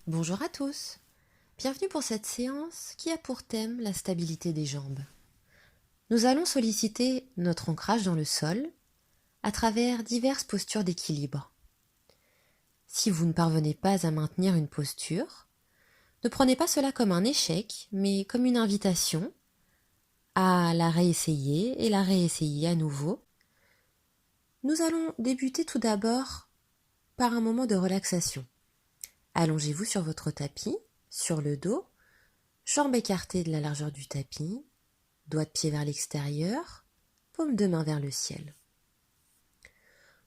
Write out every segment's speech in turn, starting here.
Bonjour à tous, bienvenue pour cette séance qui a pour thème la stabilité des jambes. Nous allons solliciter notre ancrage dans le sol à travers diverses postures d'équilibre. Si vous ne parvenez pas à maintenir une posture, ne prenez pas cela comme un échec, mais comme une invitation à la réessayer et la réessayer à nouveau. Nous allons débuter tout d'abord par un moment de relaxation. Allongez-vous sur votre tapis, sur le dos, jambes écartées de la largeur du tapis, doigts de pied vers l'extérieur, paume de main vers le ciel.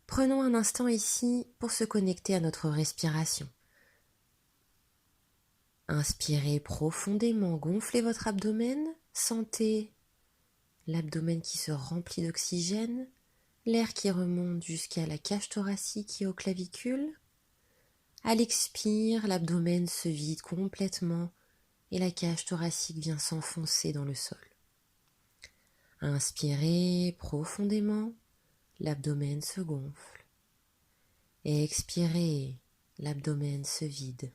Prenons un instant ici pour se connecter à notre respiration. Inspirez profondément, gonflez votre abdomen, sentez l'abdomen qui se remplit d'oxygène, l'air qui remonte jusqu'à la cage thoracique et aux clavicules. À l'expire, l'abdomen se vide complètement et la cage thoracique vient s'enfoncer dans le sol. Inspirez profondément, l'abdomen se gonfle. Et expirez, l'abdomen se vide.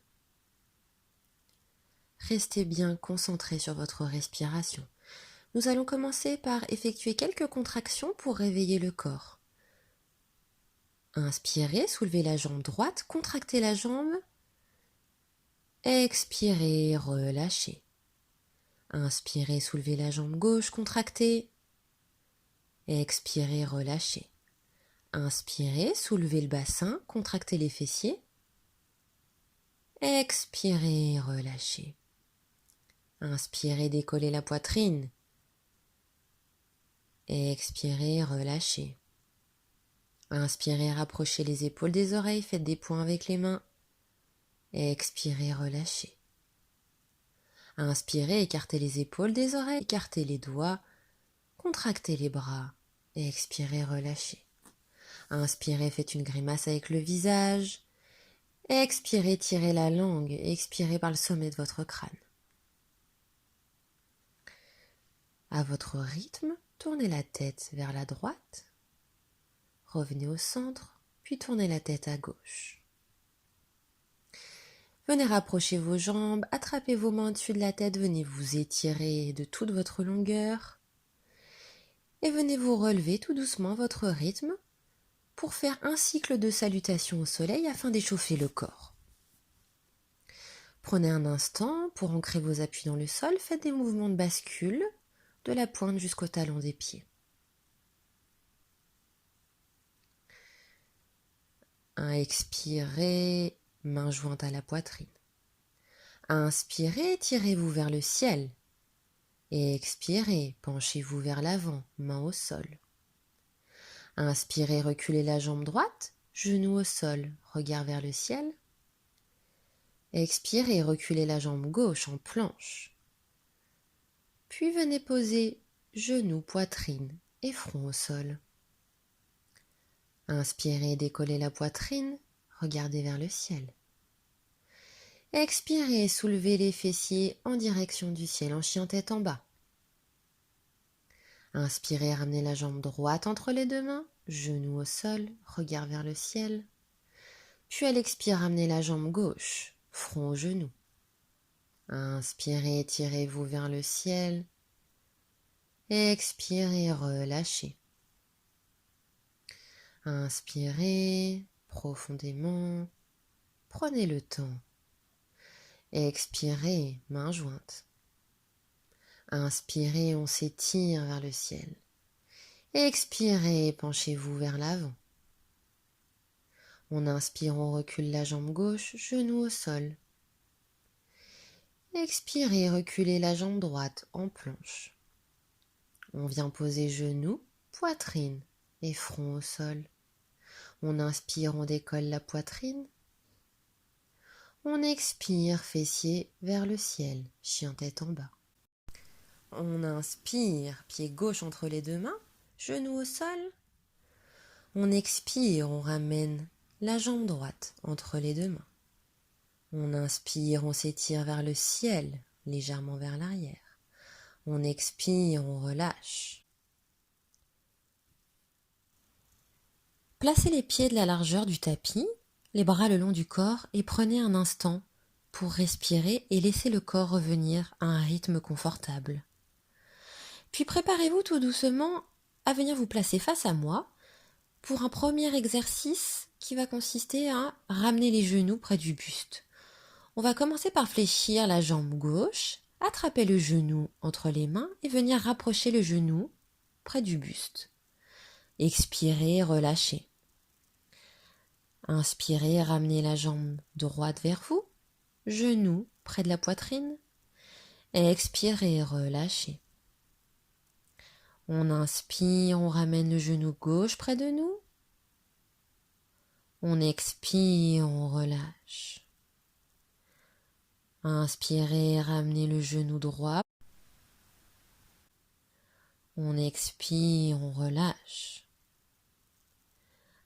Restez bien concentré sur votre respiration. Nous allons commencer par effectuer quelques contractions pour réveiller le corps. Inspirez, soulevez la jambe droite, contractez la jambe. Expirez, relâchez. Inspirez, soulevez la jambe gauche, contractez. Expirez, relâchez. Inspirez, soulevez le bassin, contractez les fessiers. Expirez, relâchez. Inspirez, décollez la poitrine. Expirez, relâchez. Inspirez, rapprochez les épaules des oreilles, faites des points avec les mains. Expirez, relâchez. Inspirez, écartez les épaules des oreilles, écartez les doigts, contractez les bras. Expirez, relâchez. Inspirez, faites une grimace avec le visage. Expirez, tirez la langue. Expirez par le sommet de votre crâne. À votre rythme, tournez la tête vers la droite. Revenez au centre, puis tournez la tête à gauche. Venez rapprocher vos jambes, attrapez vos mains au-dessus de la tête, venez vous étirer de toute votre longueur et venez vous relever tout doucement à votre rythme pour faire un cycle de salutation au soleil afin d'échauffer le corps. Prenez un instant pour ancrer vos appuis dans le sol, faites des mouvements de bascule de la pointe jusqu'au talon des pieds. Expirez, main jointe à la poitrine. Inspirez, tirez-vous vers le ciel. Expirez, penchez-vous vers l'avant, main au sol. Inspirez, reculez la jambe droite, genou au sol, regard vers le ciel. Expirez, reculez la jambe gauche en planche. Puis venez poser genou, poitrine et front au sol. Inspirez, décollez la poitrine, regardez vers le ciel. Expirez, soulevez les fessiers en direction du ciel en chien tête en bas. Inspirez, ramenez la jambe droite entre les deux mains, genou au sol, regard vers le ciel. Puis à l'expire, ramenez la jambe gauche, front au genou. Inspirez, tirez-vous vers le ciel. Expirez, relâchez. Inspirez profondément, prenez le temps. Expirez, main jointe. Inspirez, on s'étire vers le ciel. Expirez, penchez-vous vers l'avant. On inspire, on recule la jambe gauche, genou au sol. Expirez, reculez la jambe droite en planche. On vient poser genou, poitrine et front au sol. On inspire, on décolle la poitrine. On expire, fessiers vers le ciel, chien tête en bas. On inspire, pied gauche entre les deux mains, genou au sol. On expire, on ramène la jambe droite entre les deux mains. On inspire, on s'étire vers le ciel, légèrement vers l'arrière. On expire, on relâche. Placez les pieds de la largeur du tapis, les bras le long du corps et prenez un instant pour respirer et laisser le corps revenir à un rythme confortable. Puis préparez-vous tout doucement à venir vous placer face à moi pour un premier exercice qui va consister à ramener les genoux près du buste. On va commencer par fléchir la jambe gauche, attraper le genou entre les mains et venir rapprocher le genou près du buste. Expirez, relâchez. Inspirez, ramenez la jambe droite vers vous, genou près de la poitrine. Expirez, relâchez. On inspire, on ramène le genou gauche près de nous. On expire, on relâche. Inspirez, ramenez le genou droit. On expire, on relâche.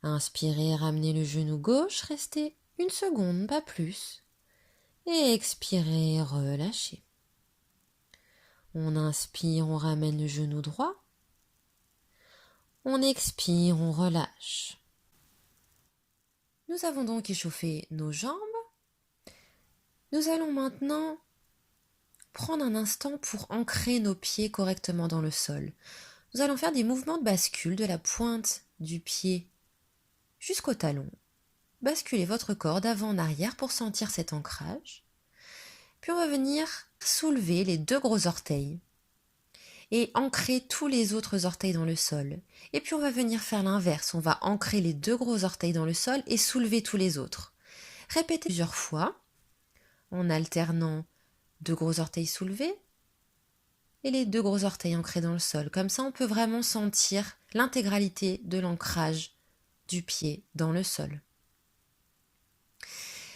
Inspirez, ramenez le genou gauche, restez 1 seconde, pas plus. Et expirez, relâchez. On inspire, on ramène le genou droit. On expire, on relâche. Nous avons donc échauffé nos jambes. Nous allons maintenant prendre un instant pour ancrer nos pieds correctement dans le sol. Nous allons faire des mouvements de bascule de la pointe du pied jusqu'au talon. Basculez votre corps d'avant en arrière pour sentir cet ancrage. Puis on va venir soulever les 2 gros orteils et ancrer tous les autres orteils dans le sol. Et puis on va venir faire l'inverse. On va ancrer les 2 gros orteils dans le sol et soulever tous les autres. Répétez plusieurs fois en alternant 2 gros orteils soulevés et les 2 gros orteils ancrés dans le sol. Comme ça, on peut vraiment sentir l'intégralité de l'ancrage du pied dans le sol.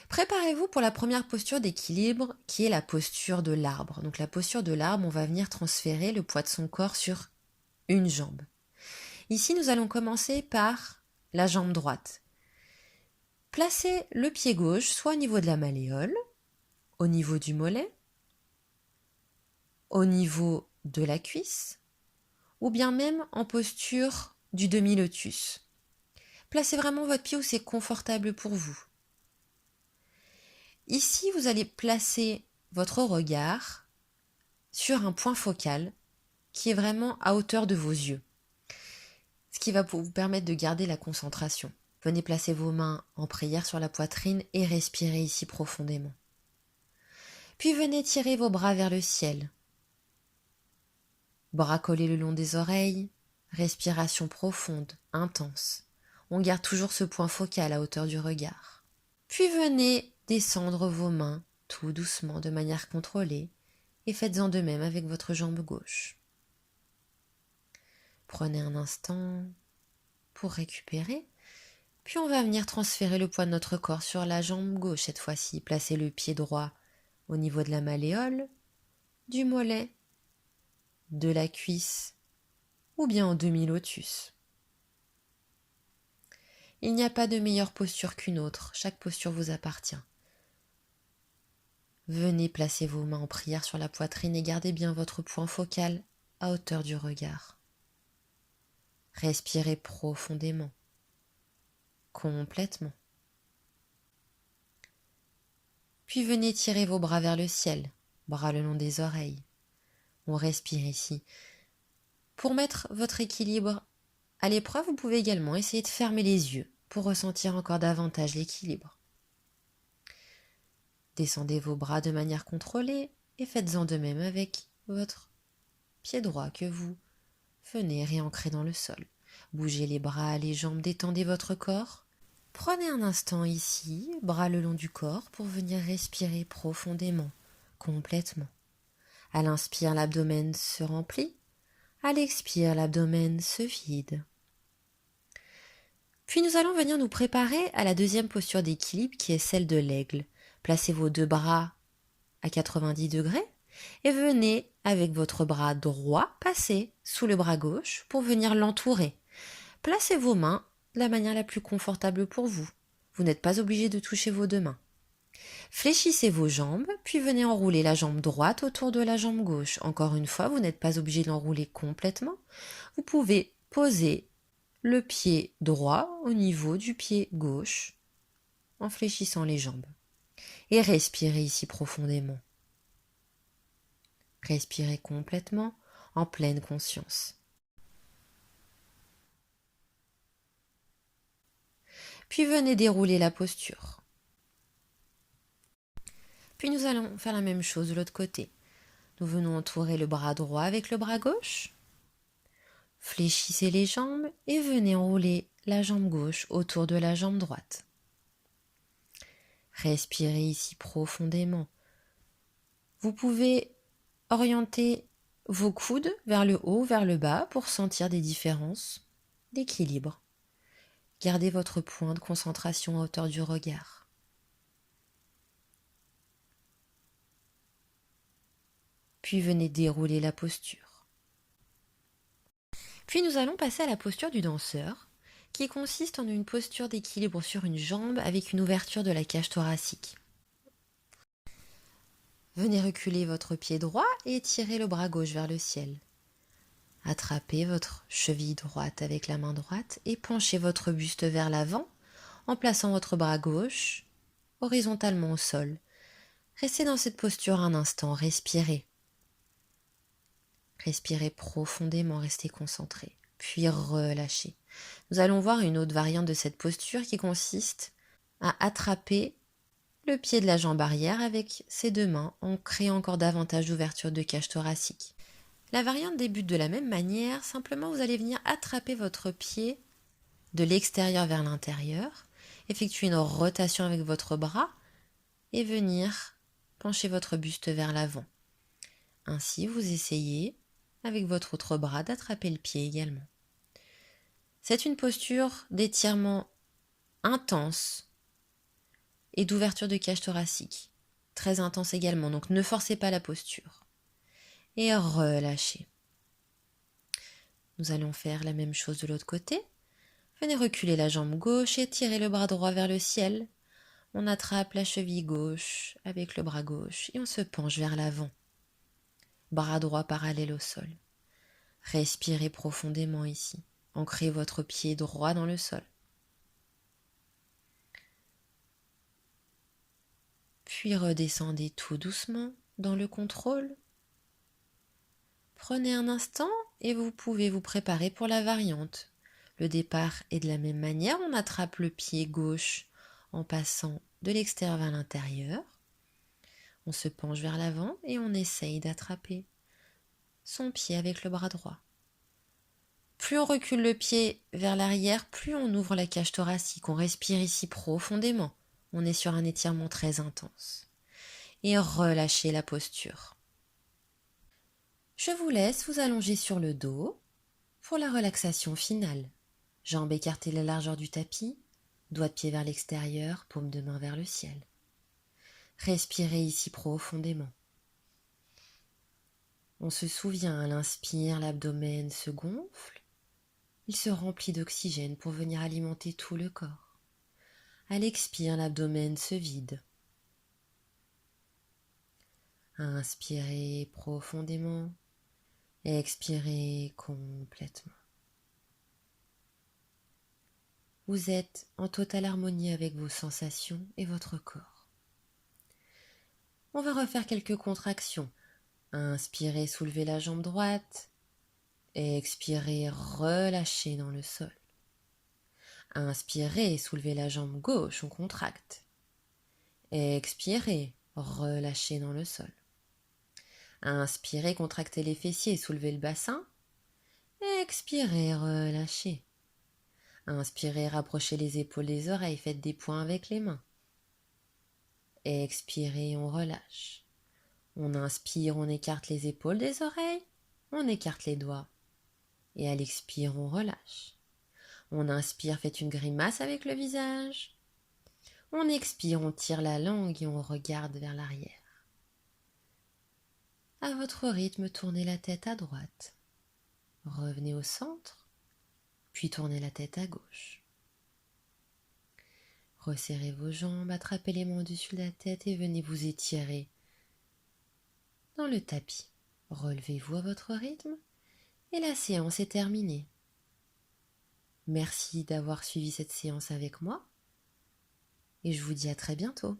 Préparez-vous pour la première posture d'équilibre qui est la posture de l'arbre. Donc la posture de l'arbre, on va venir transférer le poids de son corps sur une jambe. Ici, nous allons commencer par la jambe droite. Placez le pied gauche soit au niveau de la malléole, au niveau du mollet, au niveau de la cuisse, ou bien même en posture du demi-lotus. Placez vraiment votre pied où c'est confortable pour vous. Ici, vous allez placer votre regard sur un point focal qui est vraiment à hauteur de vos yeux, ce qui va vous permettre de garder la concentration. Venez placer vos mains en prière sur la poitrine et respirez ici profondément. Puis venez tirer vos bras vers le ciel. Bras collés le long des oreilles, respiration profonde, intense. On garde toujours ce point focal à hauteur du regard. Puis venez descendre vos mains tout doucement de manière contrôlée et faites-en de même avec votre jambe gauche. Prenez un instant pour récupérer, puis on va venir transférer le poids de notre corps sur la jambe gauche cette fois-ci. Placez le pied droit au niveau de la malléole, du mollet, de la cuisse ou bien en demi-lotus. Il n'y a pas de meilleure posture qu'une autre, chaque posture vous appartient. Venez placer vos mains en prière sur la poitrine et gardez bien votre point focal à hauteur du regard. Respirez profondément, complètement. Puis venez tirer vos bras vers le ciel, bras le long des oreilles. On respire ici. Pour mettre votre équilibre à l'épreuve, vous pouvez également essayer de fermer les yeux pour ressentir encore davantage l'équilibre. Descendez vos bras de manière contrôlée et faites-en de même avec votre pied droit que vous venez réancrer dans le sol. Bougez les bras, les jambes, détendez votre corps. Prenez un instant ici, bras le long du corps, pour venir respirer profondément, complètement. À l'inspire, l'abdomen se remplit. À l'expire, l'abdomen se vide. Puis nous allons venir nous préparer à la deuxième posture d'équilibre qui est celle de l'aigle. Placez vos 2 bras à 90 degrés et venez avec votre bras droit passer sous le bras gauche pour venir l'entourer. Placez vos mains de la manière la plus confortable pour vous. Vous n'êtes pas obligé de toucher vos 2 mains. Fléchissez vos jambes, puis venez enrouler la jambe droite autour de la jambe gauche. Encore une fois, vous n'êtes pas obligé de l'enrouler complètement. Vous pouvez poser le pied droit au niveau du pied gauche en fléchissant les jambes. et respirez ici profondément. Respirez complètement en pleine conscience. Puis venez dérouler la posture. Puis nous allons faire la même chose de l'autre côté. Nous venons entourer le bras droit avec le bras gauche. Fléchissez les jambes et venez enrouler la jambe gauche autour de la jambe droite. Respirez ici profondément. Vous pouvez orienter vos coudes vers le haut, vers le bas pour sentir des différences d'équilibre. Gardez votre point de concentration à hauteur du regard. Puis venez dérouler la posture. Puis nous allons passer à la posture du danseur, qui consiste en une posture d'équilibre sur une jambe avec une ouverture de la cage thoracique. Venez reculer votre pied droit et étirez le bras gauche vers le ciel. Attrapez votre cheville droite avec la main droite et penchez votre buste vers l'avant en plaçant votre bras gauche horizontalement au sol. Restez dans cette posture un instant, respirez. Respirez profondément, restez concentré, puis relâchez. Nous allons voir une autre variante de cette posture qui consiste à attraper le pied de la jambe arrière avec ses deux mains en créant encore davantage d'ouverture de cage thoracique. La variante débute de la même manière, simplement vous allez venir attraper votre pied de l'extérieur vers l'intérieur, effectuer une rotation avec votre bras et venir pencher votre buste vers l'avant. Ainsi, vous essayez avec votre autre bras d'attraper le pied également. C'est une posture d'étirement intense et d'ouverture de cage thoracique, très intense également, donc ne forcez pas la posture. Et relâchez. Nous allons faire la même chose de l'autre côté. Venez reculer la jambe gauche et tirez le bras droit vers le ciel. On attrape la cheville gauche avec le bras gauche et on se penche vers l'avant. Bras droit parallèle au sol. Respirez profondément ici. Ancrez votre pied droit dans le sol. Puis redescendez tout doucement dans le contrôle. Prenez un instant et vous pouvez vous préparer pour la variante. Le départ est de la même manière, on attrape le pied gauche en passant de l'extérieur vers l'intérieur. On se penche vers l'avant et on essaye d'attraper son pied avec le bras droit. Plus on recule le pied vers l'arrière, plus on ouvre la cage thoracique. On respire ici profondément. On est sur un étirement très intense. Et relâchez la posture. Je vous laisse vous allonger sur le dos pour la relaxation finale. Jambes écartées la largeur du tapis, doigts de pied vers l'extérieur, paume de main vers le ciel. Respirez ici profondément. On se souvient, à l'inspire, l'abdomen se gonfle. Il se remplit d'oxygène pour venir alimenter tout le corps. À l'expire, l'abdomen se vide. Inspirez profondément. Expirez complètement. Vous êtes en totale harmonie avec vos sensations et votre corps. On va refaire quelques contractions. Inspirez, soulevez la jambe droite. Expirez, relâchez dans le sol. Inspirez, soulevez la jambe gauche, on contracte. Expirez, relâchez dans le sol. Inspirez, contractez les fessiers, soulevez le bassin. Expirez, relâchez. Inspirez, rapprochez les épaules des oreilles, faites des points avec les mains. Expirez, on relâche. On inspire, on écarte les épaules des oreilles, on écarte les doigts. Et à l'expire, on relâche. On inspire, faites une grimace avec le visage. On expire, on tire la langue et on regarde vers l'arrière. À votre rythme, tournez la tête à droite. Revenez au centre, puis tournez la tête à gauche. Resserrez vos jambes, attrapez les mains au-dessus de la tête et venez vous étirer dans le tapis. Relevez-vous à votre rythme et la séance est terminée. Merci d'avoir suivi cette séance avec moi et je vous dis à très bientôt.